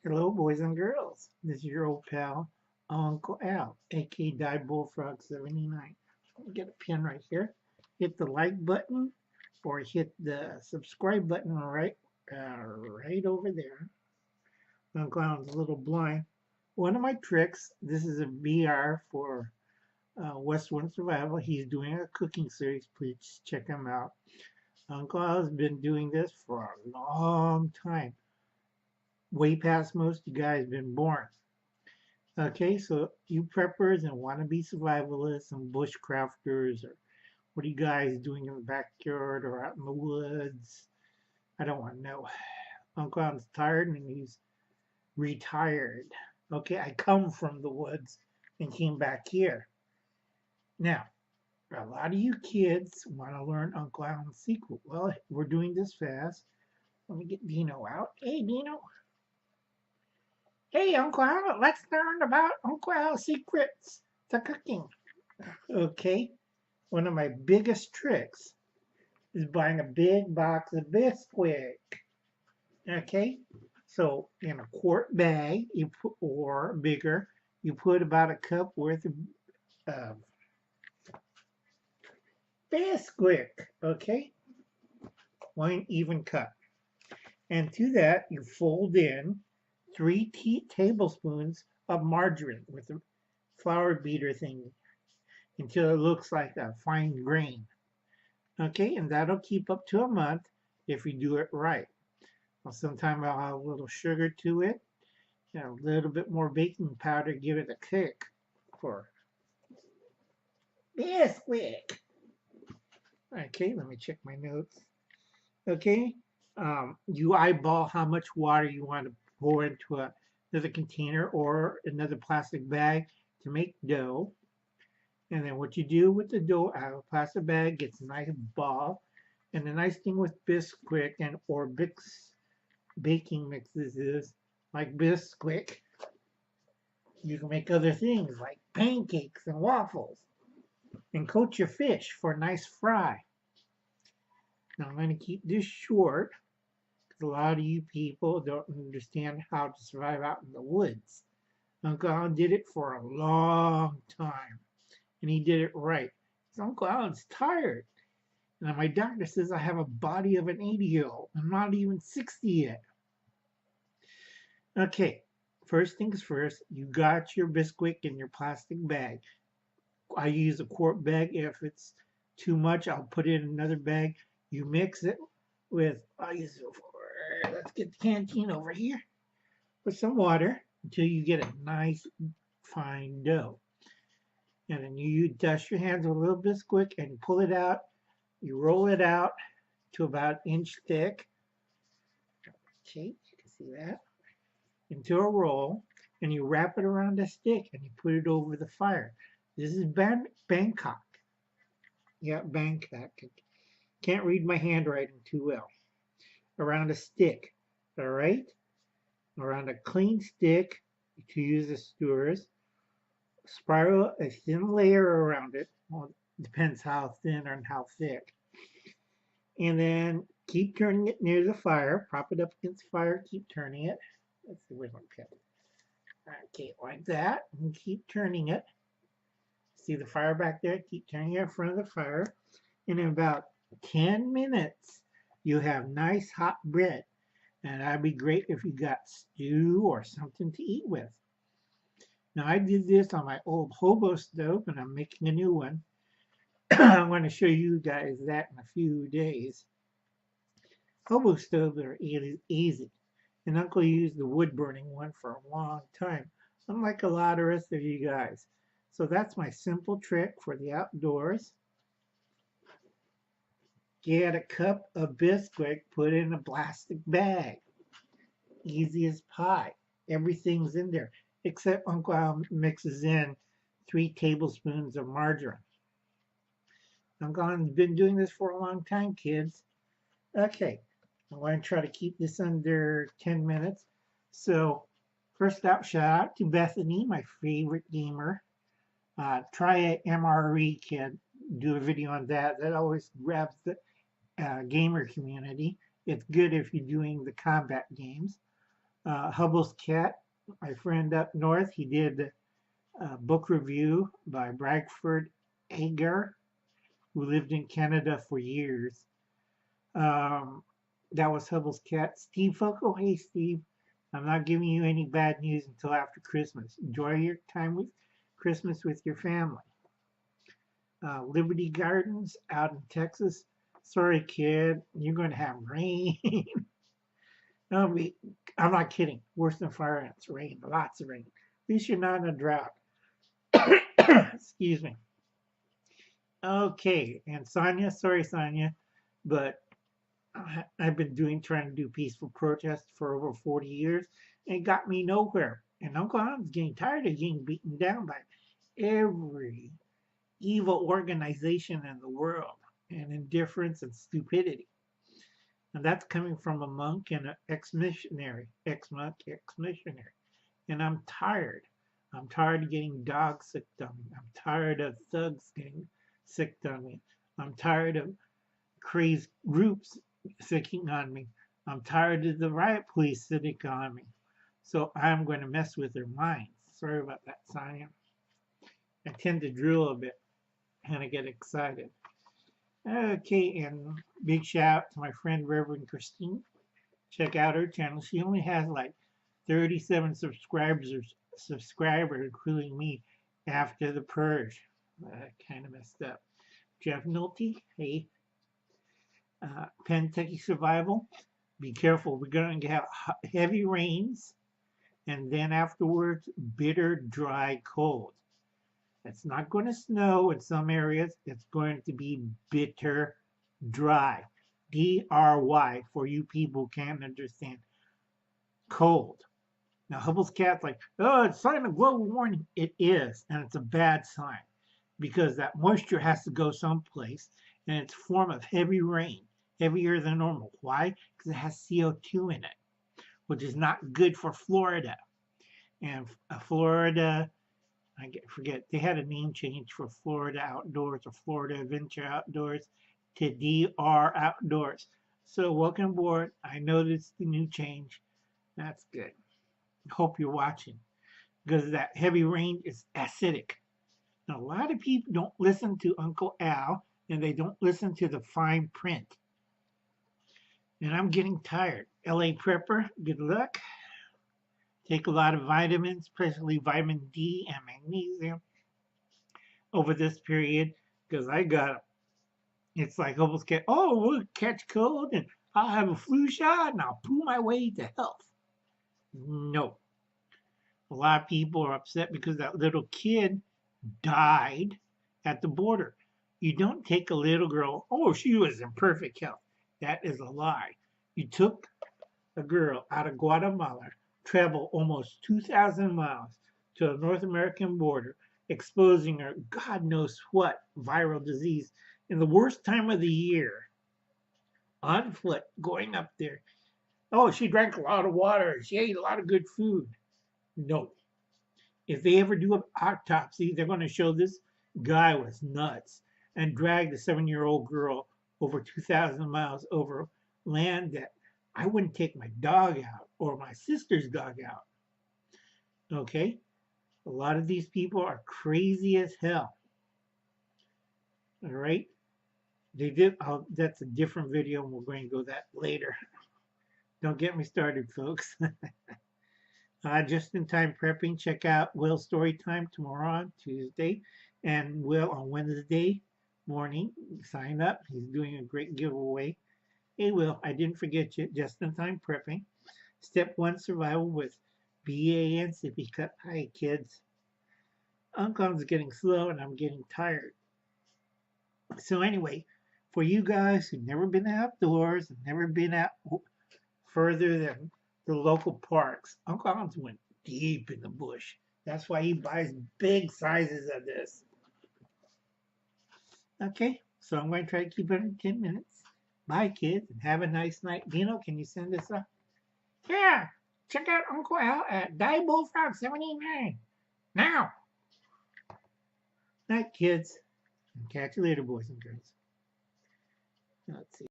Hello, boys and girls. This is your old pal, Uncle Al, aka Diebulfrog79. Get a pen right here. Hit the like button or hit the subscribe button right over there. Uncle Al's a little blind. One of my tricks, this is a VR for Westwind Survival. He's doing a cooking series. Please check him out. Uncle Al has been doing this for a long time, way past most you guys been born. Okay, so you preppers and wannabe survivalists and bushcrafters, or what are you guys doing in the backyard or out in the woods? I don't want to know. Uncle Al's tired and he's retired. Okay, I come from the woods and came back here. Now, a lot of you kids want to learn Uncle Al's secret. Well, we're doing this fast. Let me get Dino out. Hey, Dino. Hey, Uncle Al, let's learn about Uncle Al's secrets to cooking. Okay, one of my biggest tricks is buying a big box of Bisquick. Okay, so in a quart bag, or bigger, you put about a cup worth of uh, Bisquick. Okay, one even cup, and to that you fold in 3 tablespoons of margarine with a flour beater thing until it looks like a fine grain. Okay, and that'll keep up to a month if you do it right. Well, sometimes I'll add a little sugar to it, a little bit more baking powder, give it a kick for Bisquick. Okay, let me check my notes. Okay, you eyeball how much water you want to pour into another container or another plastic bag to make dough. And then what you do with the dough out of a plastic bag gets a nice ball. And the nice thing with Bisquick and or Bix baking mixes is like Bisquick, you can make other things like pancakes and waffles and coat your fish for a nice fry. Now I'm going to keep this short because a lot of you people don't understand how to survive out in the woods. Uncle Alan did it for a long time and he did it right. Uncle Alan's tired. And my doctor says I have a body of an 80-year-old. I'm not even 60 yet. Okay, first things first, you got your Bisquick in your plastic bag. I use a quart bag. If it's too much, I'll put it in another bag. You mix it with, let's get the canteen over here, with some water until you get a nice fine dough. And then you dust your hands with a little Bisquick and pull it out. You roll it out to about an inch thick. Okay, you can see that. Into a roll, and you wrap it around a stick and you put it over the fire. This is Bangkok. Yeah, Bangkok. Can't read my handwriting too well. Around a stick, all right? Around a clean stick to use as skewers. Spiral a thin layer around it. Well, it depends how thin and how thick. And then keep turning it near the fire. Prop it up against the fire. Keep turning it. Let's see, where's my pen? Okay, like that. And keep turning it. See the fire back there? Keep turning it in front of the fire. And in about 10 minutes, you have nice hot bread. And that'd be great if you got stew or something to eat with. Now, I did this on my old hobo stove, and I'm making a new one. I'm going to show you guys that in a few days. Hobo stoves are easy. And Uncle used the wood burning one for a long time, unlike a lot of the rest of you guys. So that's my simple trick for the outdoors. Get a cup of Bisquick, put it in a plastic bag. Easy as pie. Everything's in there, except Uncle Al mixes in 3 tablespoons of margarine. Uncle Al's been doing this for a long time, kids. Okay, I'm going to try to keep this under 10 minutes. So, first out, shout out to Bethany, my favorite gamer. Try a MRE, kid. Do a video on that. That always grabs the gamer community. It's good if you're doing the combat games. Hubble's Cat, my friend up north, he did a book review by Bradford Agar, who lived in Canada for years. Um, that was Hubble's Cat. Steve Foco, hey Steve, I'm not giving you any bad news until after Christmas. Enjoy your time with Christmas with your family. Liberty Gardens out in Texas. Sorry, kid, you're going to have rain. No, I'm not kidding. Worse than fire ants. Rain, lots of rain. At least you're not in a drought. Excuse me. Okay, and Sonia, sorry, Sonia, but I've been trying to do peaceful protests for over 40 years, and it got me nowhere. And Uncle Tom's getting tired of getting beaten down by every evil organization in the world, and indifference and stupidity. And that's coming from a monk and an ex-missionary, ex-monk, ex-missionary. And I'm tired. I'm tired of getting dogs sicked on me. I'm tired of thugs getting sicked on me. I'm tired of crazed groups sicking on me. I'm tired of the riot police sitting on me. So I'm going to mess with their minds. Sorry about that, Sonia. I tend to drool a bit and I get excited. Okay, and big shout out to my friend Reverend Christine. Check out her channel. She only has like 37 subscribers, including me, after the purge. Kind of messed up. Jeff Nolte, hey. Kentucky Survival, be careful. We're going to have heavy rains, and then afterwards, bitter, dry, cold. It's not going to snow in some areas. It's going to be bitter, dry. D-R-Y, for you people who can't understand. Cold. Now, Hubble's Cat's like, oh, it's a sign of global warming. It is, and it's a bad sign because that moisture has to go someplace, and it's a form of heavy rain, heavier than normal. Why? Because it has CO2 in it, which is not good for Florida. And Florida, forget, they had a name change for Florida Outdoors or Florida Adventure Outdoors to DR Outdoors. So welcome aboard. I noticed the new change. That's good. Hope you're watching because that heavy rain is acidic. Now, a lot of people don't listen to Uncle Al and they don't listen to the fine print. And I'm getting tired. LA Prepper, good luck. Take a lot of vitamins, especially vitamin D and magnesium over this period because I got it's like almost we'll catch cold and I'll have a flu shot and I'll poo my way to health. No. A lot of people are upset because that little kid died at the border. You don't take a little girl, oh, she was in perfect health. That is a lie. You took a girl out of Guatemala, traveled almost 2,000 miles to the North American border, exposing her God knows what viral disease in the worst time of the year, on foot, going up there. Oh, she drank a lot of water. She ate a lot of good food. No. If they ever do an autopsy, they're going to show this guy was nuts and dragged a 7-year-old girl over 2,000 miles over land that I wouldn't take my dog out or my sister's dog out. Okay? A lot of these people are crazy as hell. All right? They did. That's a different video, and we're going to go that later. Don't get me started, folks. Just in time prepping. Check out Will's story time tomorrow on Tuesday, and Will on Wednesday morning. Sign up. He's doing a great giveaway. Hey, Will, I didn't forget you. Just in time prepping. Step 1 survival with BAN sippy cup. Hi, kids. Uncle's getting slow, and I'm getting tired. So anyway, for you guys who've never been outdoors and never been out further than the local parks, Uncle Hans went deep in the bush. That's why he buys big sizes of this. Okay, so I'm going to try to keep it in 10 minutes. Bye, kids, and have a nice night. Dino, can you send this up? Yeah, check out Uncle Al at Diebulfrog79. Now! Night, kids. And catch you later, boys and girls. Let's see.